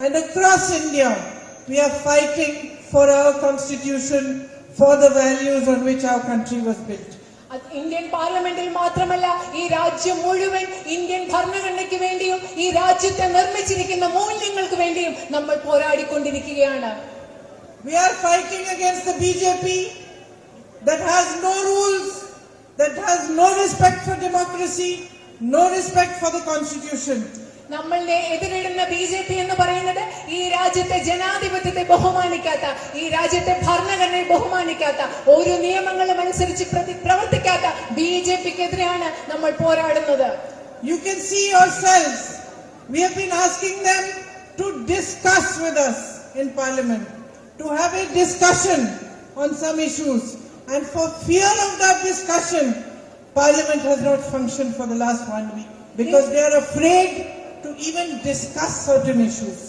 and across India, we are fighting for our constitution, for the values on which our country was built. Indian പാർലമെന്റിൽ മാത്രമല്ല ഈ രാജ്യം മുഴുവൻ Indian ഭരണഘടനയ്ക്ക് വേണ്ടിയും ഈ രാജ്യത്തെ നിർമ്മിച്ചിരിക്കുന്ന മൂല്യങ്ങൾക്ക് വേണ്ടിയും നമ്മൾ പോരാടിക്കൊണ്ടിരിക്കുകയാണ്. We are fighting against the BJP that has no rules, that has no respect for democracy, no respect for the constitution. നമ്മളുടെ എതിരിടുന്ന BJP എന്ന് പറയുന്നത് ഈ രാജ്യത്തെ ജനാധിപത്യത്തെ ബഹുമാനിക്കാത്ത, ഈ രാജ്യത്തെ ഭരണഘടനയെ ബഹുമാനിക്കാത്ത, ഒരു നിയമങ്ങളും അനുസരിച്ച് പ്രവർത്തിക്കാത്ത BJPക്കെതിരെയാണ് നമ്മൾ പോരാടുന്നത്. You can see yourselves, we have been asking them to discuss with us in Parliament, to have a discussion on some issues, and for fear of that discussion, Parliament has not functioned for the last 1 week because they are afraid to even discuss certain issues.